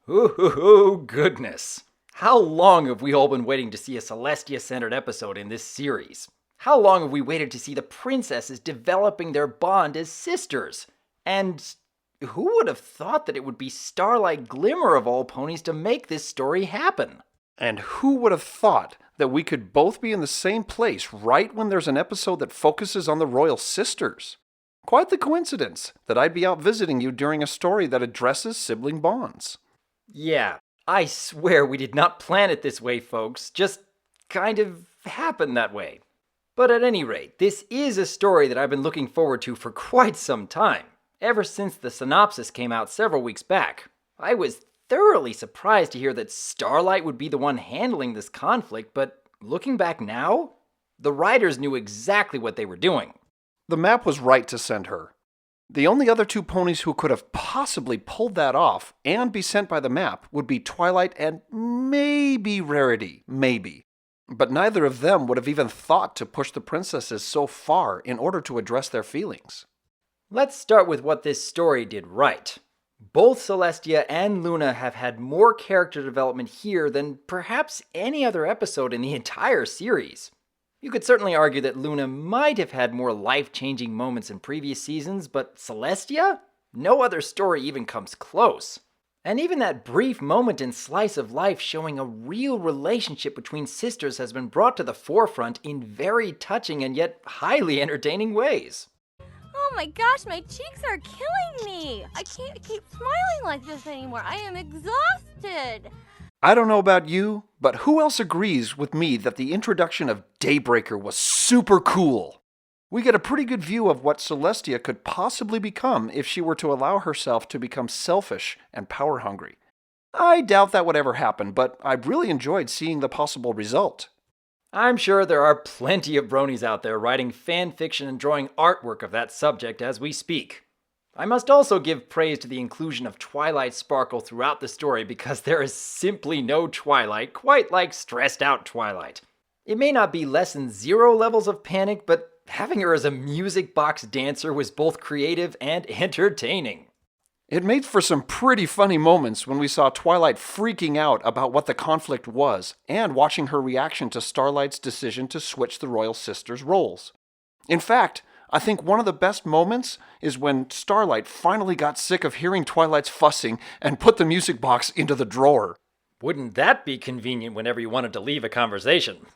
Ooh, goodness. How long have we all been waiting to see a Celestia-centered episode in this series? How long have we waited to see the princesses developing their bond as sisters? And who would have thought that it would be Starlight Glimmer of all ponies to make this story happen? And who would have thought that we could both be in the same place right when there's an episode that focuses on the royal sisters? Quite the coincidence that I'd be out visiting you during a story that addresses sibling bonds. Yeah, I swear we did not plan it this way, folks. Just kind of happened that way. But at any rate, this is a story that I've been looking forward to for quite some time. Ever since the synopsis came out several weeks back. I was thoroughly surprised to hear that Starlight would be the one handling this conflict, but looking back now, the writers knew exactly what they were doing. The map was right to send her. The only other two ponies who could have possibly pulled that off and be sent by the map would be Twilight and maybe Rarity, maybe. But neither of them would have even thought to push the princesses so far in order to address their feelings. Let's start with what this story did right. Both Celestia and Luna have had more character development here than perhaps any other episode in the entire series. You could certainly argue that Luna might have had more life-changing moments in previous seasons, but Celestia? No other story even comes close. And even that brief moment in Slice of Life showing a real relationship between sisters has been brought to the forefront in very touching and yet highly entertaining ways. Oh my gosh, my cheeks are killing me! I can't keep smiling like this anymore. I am exhausted. I don't know about you, but who else agrees with me that the introduction of Daybreaker was super cool? We get a pretty good view of what Celestia could possibly become if she were to allow herself to become selfish and power-hungry. I doubt that would ever happen, but I really enjoyed seeing the possible result. I'm sure there are plenty of bronies out there writing fan fiction and drawing artwork of that subject as we speak. I must also give praise to the inclusion of Twilight Sparkle throughout the story because there is simply no Twilight quite like stressed out Twilight. It may not be less than 0 levels of panic, but having her as a music box dancer was both creative and entertaining. It made for some pretty funny moments when we saw Twilight freaking out about what the conflict was and watching her reaction to Starlight's decision to switch the royal sisters' roles. In fact, I think one of the best moments is when Starlight finally got sick of hearing Twilight's fussing and put the music box into the drawer. Wouldn't that be convenient whenever you wanted to leave a conversation?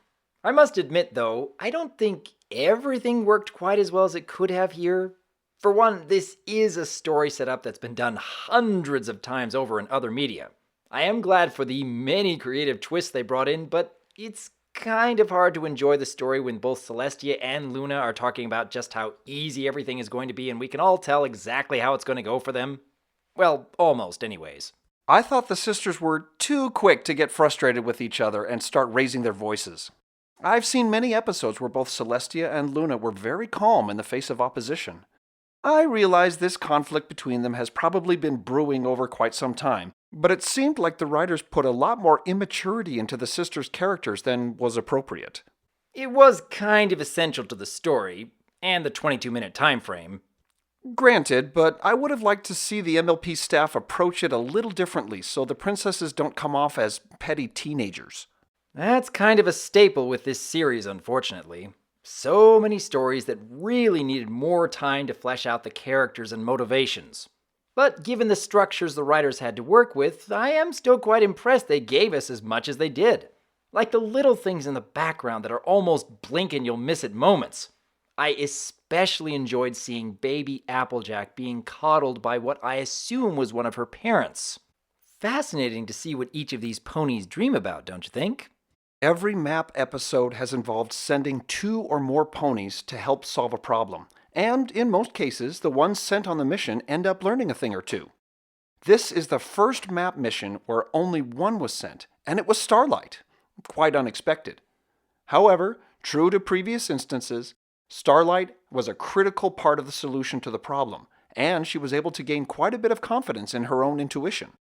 I must admit, though, I don't think everything worked quite as well as it could have here. For one, this is a story setup that's been done hundreds of times over in other media. I am glad for the many creative twists they brought in, but it's kind of hard to enjoy the story when both Celestia and Luna are talking about just how easy everything is going to be and we can all tell exactly how it's going to go for them. Well, almost anyways. I thought the sisters were too quick to get frustrated with each other and start raising their voices. I've seen many episodes where both Celestia and Luna were very calm in the face of opposition. I realize this conflict between them has probably been brewing over quite some time, but it seemed like the writers put a lot more immaturity into the sisters' characters than was appropriate. It was kind of essential to the story, and the 22-minute time frame. Granted, but I would have liked to see the MLP staff approach it a little differently so the princesses don't come off as petty teenagers. That's kind of a staple with this series, unfortunately. So many stories that really needed more time to flesh out the characters and motivations. But given the structures the writers had to work with, I am still quite impressed they gave us as much as they did. Like the little things in the background that are almost blink and you'll miss it moments. I especially enjoyed seeing baby Applejack being coddled by what I assume was one of her parents. Fascinating to see what each of these ponies dream about, don't you think? Every map episode has involved sending 2 or more ponies to help solve a problem, and in most cases, the ones sent on the mission end up learning a thing or two. This is the first map mission where only one was sent, and it was Starlight. Quite unexpected. However, true to previous instances, Starlight was a critical part of the solution to the problem, and she was able to gain quite a bit of confidence in her own intuition.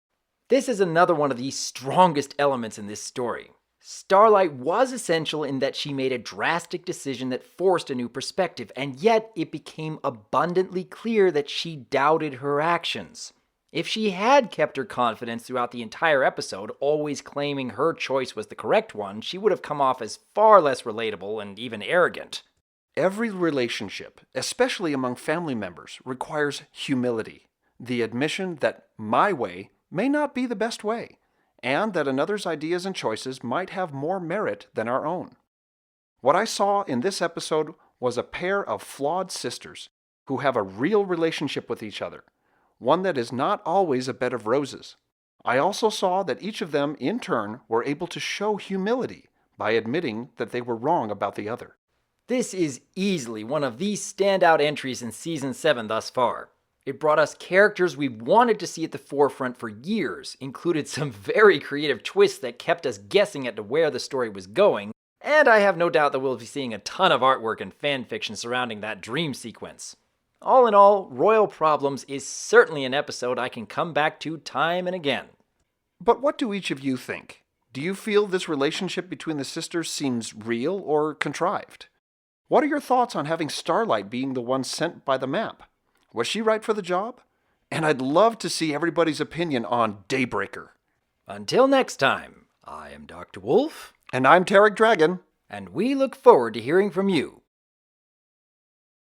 This is another one of the strongest elements in this story. Starlight was essential in that she made a drastic decision that forced a new perspective, and yet it became abundantly clear that she doubted her actions. If she had kept her confidence throughout the entire episode, always claiming her choice was the correct one, she would have come off as far less relatable and even arrogant. Every relationship, especially among family members, requires humility, the admission that my way may not be the best way, and that another's ideas and choices might have more merit than our own. What I saw in this episode was a pair of flawed sisters who have a real relationship with each other, one that is not always a bed of roses. I also saw that each of them, in turn, were able to show humility by admitting that they were wrong about the other. This is easily one of the standout entries in Season 7 thus far. It brought us characters we wanted to see at the forefront for years, included some very creative twists that kept us guessing as to where the story was going, and I have no doubt that we'll be seeing a ton of artwork and fanfiction surrounding that dream sequence. All in all, Royal Problems is certainly an episode I can come back to time and again. But what do each of you think? Do you feel this relationship between the sisters seems real or contrived? What are your thoughts on having Starlight being the one sent by the map? Was she right for the job? And I'd love to see everybody's opinion on Daybreaker. Until next time, I am Dr. Wolf. And I'm TericDragon. And we look forward to hearing from you.